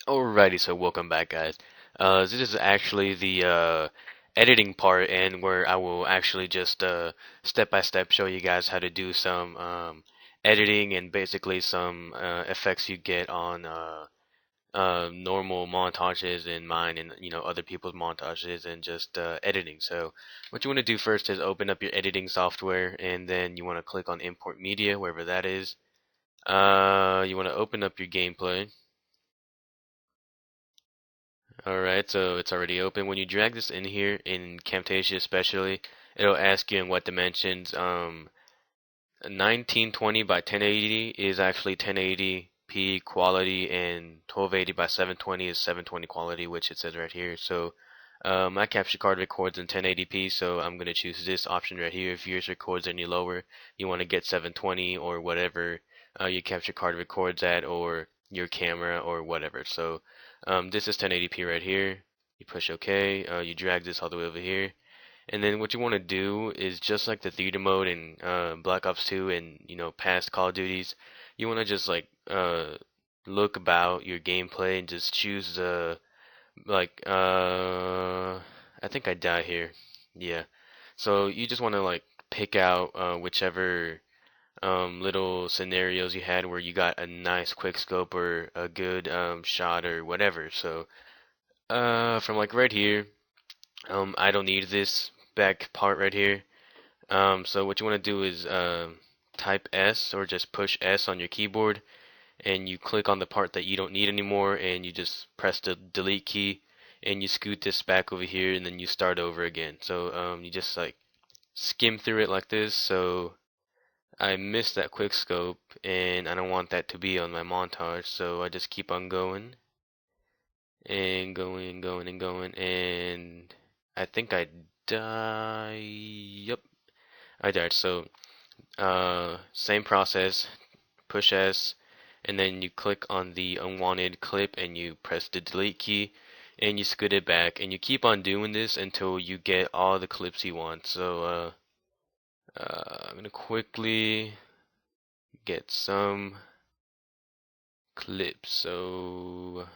Alrighty, so welcome back, guys. This is actually the editing part, and where I will actually just step by step show you guys how to do some editing and basically some effects you get on normal montages in mine and other people's montages and just editing. So what you want to do first is open up your editing software, and then you want to click on import media wherever that is. You want to open up your gameplay. Alright, so it's already open. When you drag this in here, in Camtasia especially, it'll ask you in what dimensions. 1920 by 1080 is actually 1080p quality, and 1280 by 720 is 720 quality, which it says right here. So my capture card records in 1080p, so I'm going to choose this option right here. If yours records any lower, you want to get 720 or whatever your capture card records at, or your camera or whatever. So this is 1080p right here. You push OK. You drag this all the way over here. And then what you want to do is just like the theater mode in Black Ops 2 and past Call of Duties, you want to just like look about your gameplay and just choose the like I think I die here. Yeah. So you just want to like pick out whichever little scenarios you had where you got a nice quick scope or a good shot or whatever. So from like right here, I don't need this back part right here. So what you want to do is type S or just push S on your keyboard, and you click on the part that you don't need anymore, and you just press the delete key, and you scoot this back over here, and then you start over again. So you just like skim through it like this. So I missed that quick scope, and I don't want that to be on my montage, so I just keep on going and going and going and going, and I think I die. Yep, I died. So same process, push S, and then you click on the unwanted clip and you press the delete key and you scoot it back, and you keep on doing this until you get all the clips you want. So I'm gonna quickly get some clips. So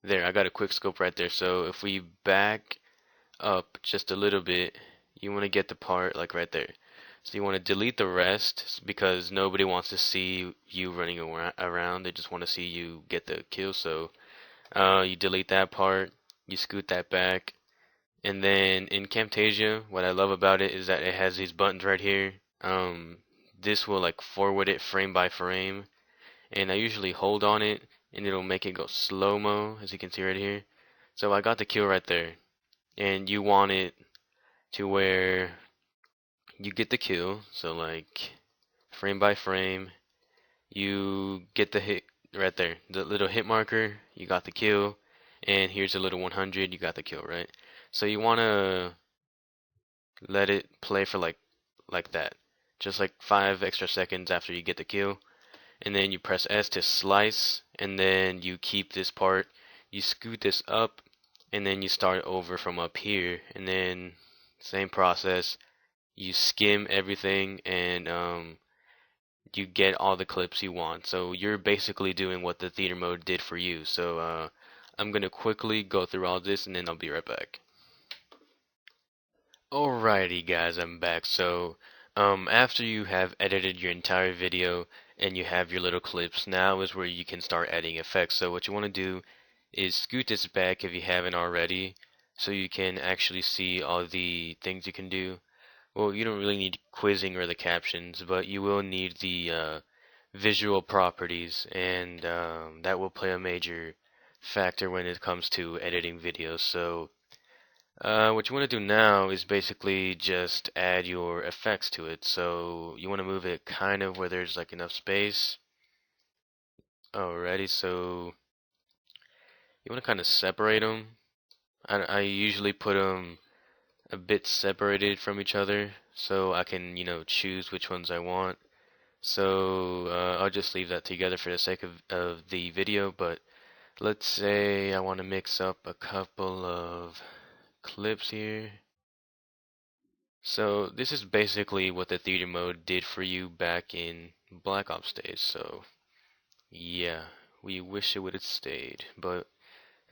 there, I got a quick scope right there. So if we back up just a little bit, you want to get the part like right there. So you want to delete the rest because nobody wants to see you running around. They just want to see you get the kill. So you delete that part, you scoot that back, and then in Camtasia, what I love about it is that it has these buttons right here. This will like forward it frame by frame, and I usually hold on it, and it'll make it go slow-mo, as you can see right here. So I got the kill right there, and you want it to where you get the kill. So like frame by frame, you get the hit right there, the little hit marker, you got the kill, and here's a little 100, you got the kill, right? So you want to let it play for like that, just like 5 extra seconds after you get the kill, and then you press S to slice, and then you keep this part, you scoot this up, and then you start over from up here, and then same process, you skim everything, and you get all the clips you want. So you're basically doing what the theater mode did for you. So I'm gonna quickly go through all this, and then I'll be right back. Alrighty guys, I'm back. So after you have edited your entire video and you have your little clips, now is where you can start adding effects. So what you want to do is scoot this back if you haven't already, so you can actually see all the things you can do. Well, you don't really need quizzing or the captions, but you will need the visual properties, and that will play a major factor when it comes to editing videos. So what you want to do now is basically just add your effects to it. So you want to move it kind of where there's like enough space. Alrighty, so you want to kind of separate them. I usually put them a bit separated from each other so I can, choose which ones I want. So I'll just leave that together for the sake of the video, but let's say I want to mix up a couple of clips here. So this is basically what the theater mode did for you back in Black Ops days. So yeah, we wish it would have stayed, but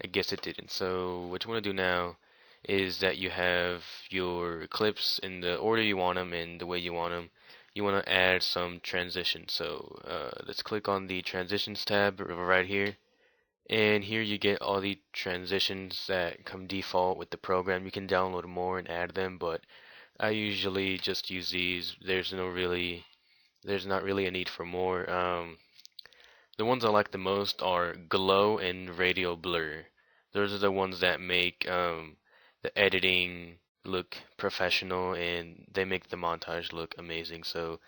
I guess it didn't. So what you want to do now is that you have your clips in the order you want them and the way you want them. You want to add some transitions. So let's click on the transitions tab right here. And here you get all the transitions that come default with the program. You can download more and add them, but I usually just use these. There's not really a need for more. The ones I like the most are glow and radial blur. Those are the ones that make the editing look professional and they make the montage look amazing. So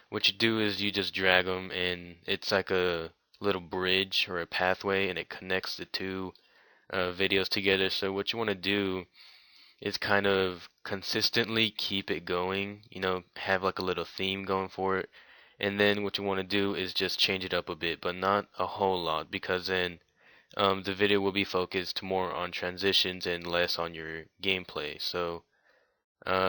what you do is you just drag them and it's like a little bridge or a pathway and it connects the two videos together. So what you want to do is kind of consistently keep it going, have like a little theme going for it. And then what you want to do is just change it up a bit, but not a whole lot, because then the video will be focused more on transitions and less on your gameplay. So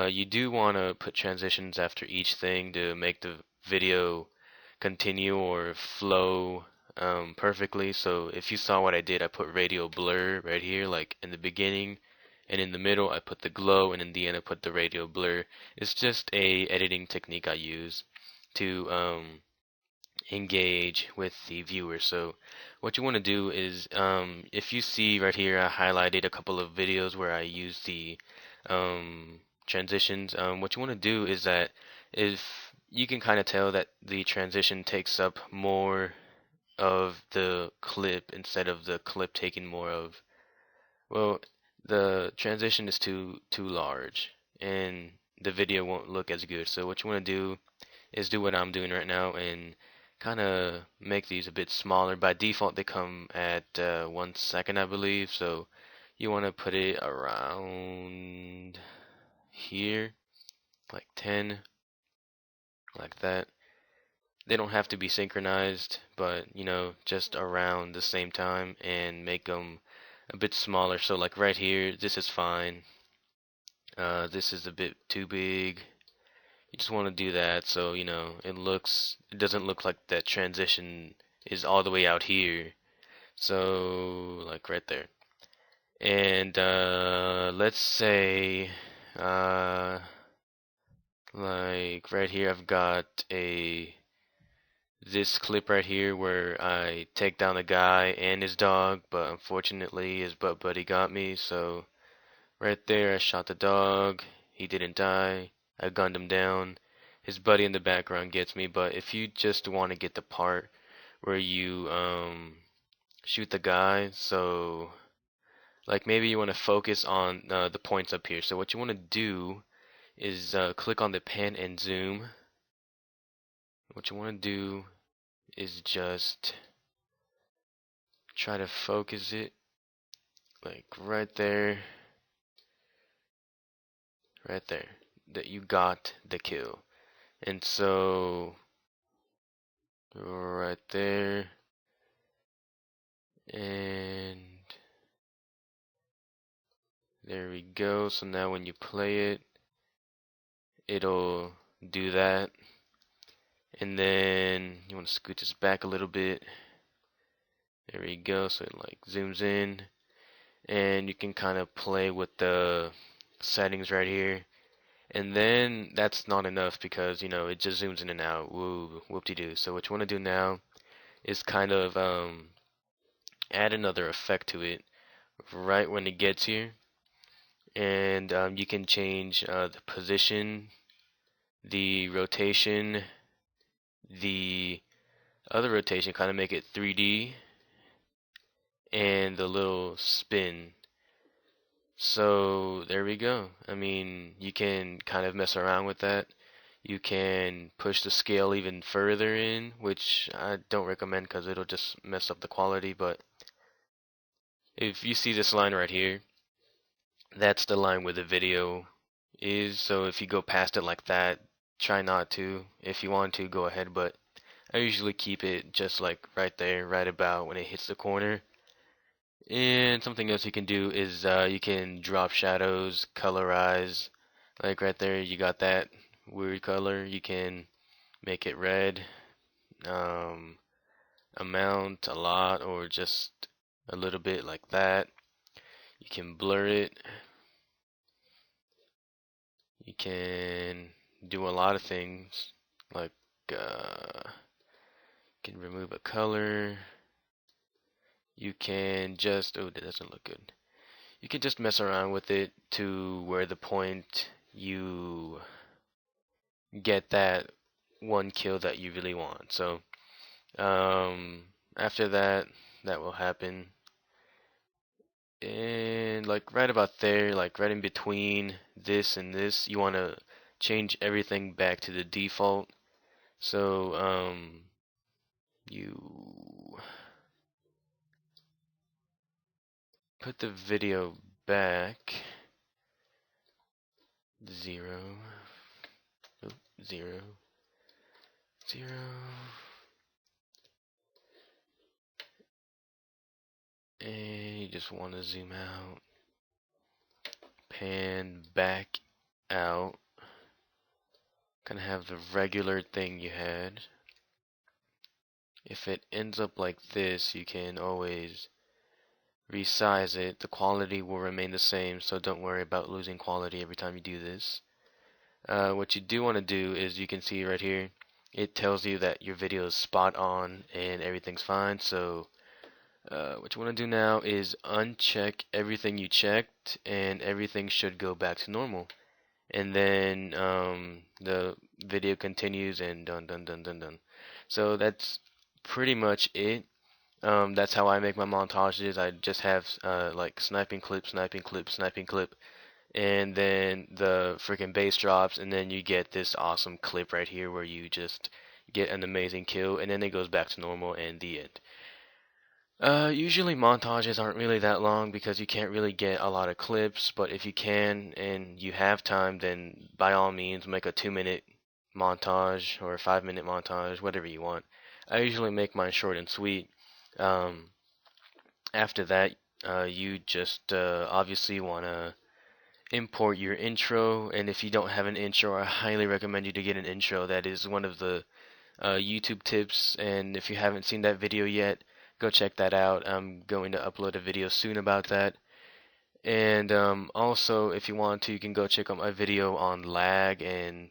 you do want to put transitions after each thing to make the video continue or flow perfectly. So if you saw what I did, I put radial blur right here, like in the beginning, and in the middle I put the glow, and in the end I put the radial blur. It's just a editing technique I use to engage with the viewer. So what you want to do is, if you see right here, I highlighted a couple of videos where I use the transitions. What you want to do is that if you can kind of tell that the transition takes up more of the clip instead of the clip taking more of, well, the transition is too large and the video won't look as good. So what you want to do is do what I'm doing right now and kind of make these a bit smaller. By default, they come at 1 second, I believe. So you want to put it around here, like 10, like that. They don't have to be synchronized, but just around the same time and make them a bit smaller. So like right here, this is fine. This is a bit too big. You just want to do that so it doesn't look like that transition is all the way out here. So like right there. And let's say like right here I've got this clip right here where I take down a guy and his dog, but unfortunately his butt buddy got me. So right there I shot the dog, he didn't die, I gunned him down. His buddy in the background gets me. But if you just want to get the part where you shoot the guy, so like maybe you want to focus on the points up here. So what you want to do is click on the pan and zoom. What you want to do is just try to focus it like right there, right there, that you got the kill. And so right there, and there we go. So now when you play it, it'll do that. And then you want to scoot this back a little bit. There we go. So it like zooms in. And you can kind of play with the settings right here. And then that's not enough because, it just zooms in and out. Woo, whoop-de-doo. So what you want to do now is kind of add another effect to it right when it gets here. And you can change the position, the rotation, the other rotation, kind of make it 3D, and the little spin. So there we go. I mean, you can kind of mess around with that. You can push the scale even further in, which I don't recommend because it'll just mess up the quality. But if you see this line right here, that's the line where the video is. So if you go past it like that, try not to. If you want to, go ahead, but I usually keep it just like right there, right about when it hits the corner. And something else you can do is you can drop shadows, colorize. Like right there, you got that weird color. You can make it red. Um, amount, a lot, or just a little bit like that. You can blur it. You can do a lot of things like you can remove a color. You can just, oh, that doesn't look good. You can just mess around with it to where the point you get that one kill that you really want. So after that, that will happen. And like right about there, like right in between this and this, you want to change everything back to the default. So you put the video back 0, oh, 0, 0, and you just want to zoom out, pan back out, kind of have the regular thing you had. If it ends up like this, you can always resize it. The quality will remain the same, so don't worry about losing quality every time you do this. What you do want to do is, you can see right here, it tells you that your video is spot on and everything's fine. So what you want to do now is uncheck everything you checked, and everything should go back to normal. And then the video continues, and done, done, done, done, done. So that's pretty much it. That's how I make my montages. I just have like sniping clip, sniping clip, sniping clip, and then the freaking bass drops, and then you get this awesome clip right here where you just get an amazing kill, and then it goes back to normal, and the end. Usually montages aren't really that long because you can't really get a lot of clips, but if you can and you have time, then by all means make a 2-minute montage or a 5-minute montage, whatever you want. I usually make mine short and sweet. Um, After that, you just obviously want to import your intro, and if you don't have an intro, I highly recommend you to get an intro. That is one of the YouTube tips, and if you haven't seen that video yet, go check that out. I'm going to upload a video soon about that. And also, if you want to, you can go check out my video on lag and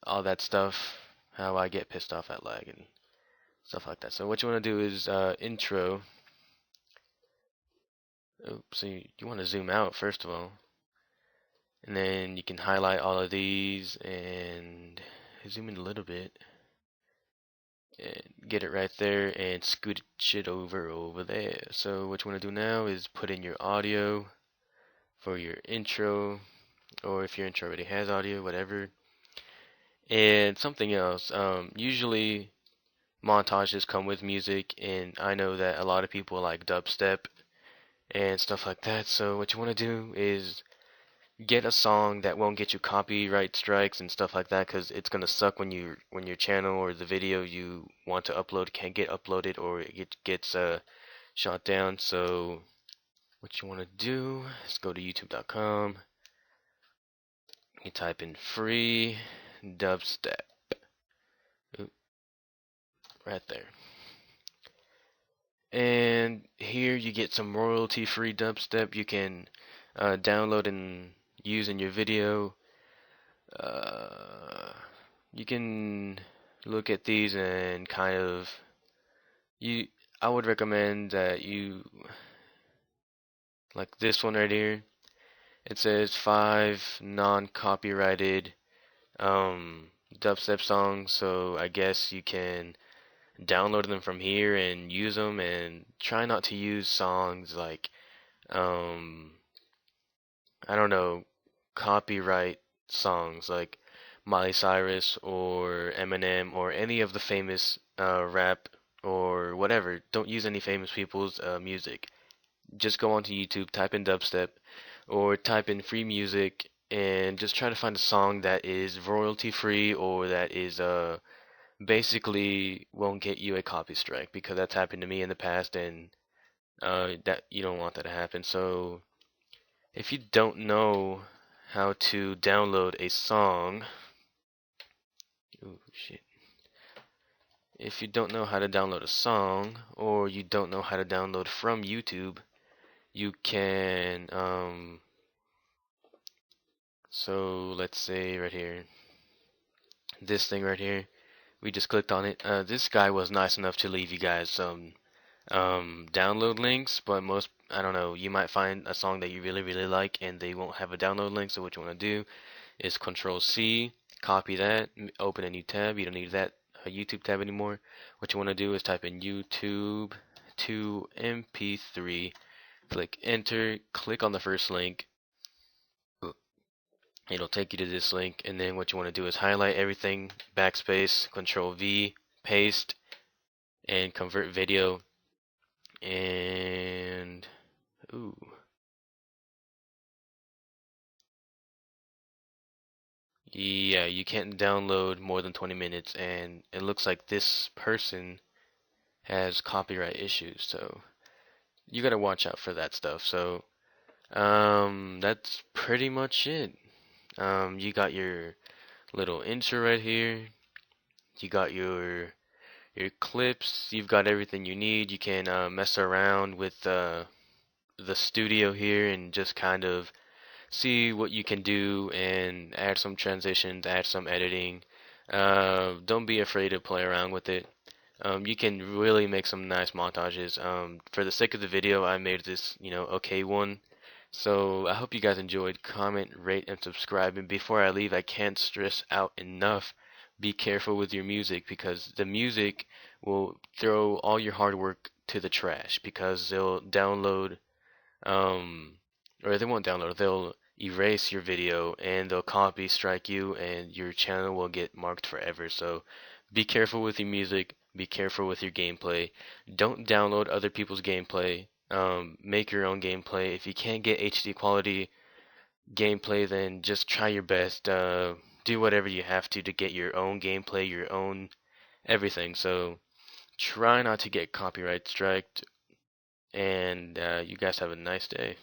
all that stuff, how I get pissed off at lag and stuff like that. So what you want to do is intro. Oh, so you want to zoom out first of all, and then you can highlight all of these and zoom in a little bit and get it right there and scooch it over there. So what you want to do now is put in your audio for your intro, or if your intro already has audio, whatever. And something else, usually montages come with music, and I know that a lot of people like dubstep and stuff like that. So what you want to do is get a song that won't get you copyright strikes and stuff like that, because it's gonna suck when your channel or the video you want to upload can't get uploaded, or it gets shot down. So what you want to do is go to youtube.com. You type in free dubstep. Oop, right there. And here you get some royalty free dubstep you can download and use in your video. Uh, you can look at these and kind of you I would recommend that you like this one right here. It says 5 non-copyrighted dubstep songs, so I guess you can download them from here and use them, and try not to use songs like um I don't know, copyright songs like Miley Cyrus or Eminem or any of the famous rap or whatever. Don't use any famous people's music. Just go onto YouTube, type in dubstep, or type in free music, and just try to find a song that is royalty free, or that is basically won't get you a copy strike, because that's happened to me in the past, and that you don't want that to happen. So if you don't know how to download a song, oh shit. if you don't know how to download a song or you don't know how to download from YouTube, you can so let's say right here, this thing right here, we just clicked on it. This guy was nice enough to leave you guys some download links, but most, I don't know, you might find a song that you really like and they won't have a download link. So what you want to do is Control C, copy that, open a new tab. You don't need that YouTube tab anymore. What you want to do is type in YouTube to MP3, click enter, click on the first link. It'll take you to this link, and then what you want to do is highlight everything, backspace, Control V, paste, and convert video. And ooh, yeah, you can't download more than 20 minutes, and it looks like this person has copyright issues, so you gotta watch out for that stuff. So, that's pretty much it. You got your little intro right here. You got your clips. You've got everything you need. You can mess around with the studio here and just kind of see what you can do and add some transitions, add some editing. Don't be afraid to play around with it. You can really make some nice montages. For the sake of the video, I made this, okay one. So I hope you guys enjoyed. Comment, rate, and subscribe. And before I leave, I can't stress out enough. Be careful with your music because the music will throw all your hard work to the trash because they'll download um, or they won't download, they'll erase your video and they'll copy strike you and your channel will get marked forever. So be careful with your music, be careful with your gameplay. Don't download other people's gameplay. Make your own gameplay. If you can't get HD quality gameplay, then just try your best. Do whatever you have to get your own gameplay, your own everything. So try not to get copyright striked, and you guys have a nice day.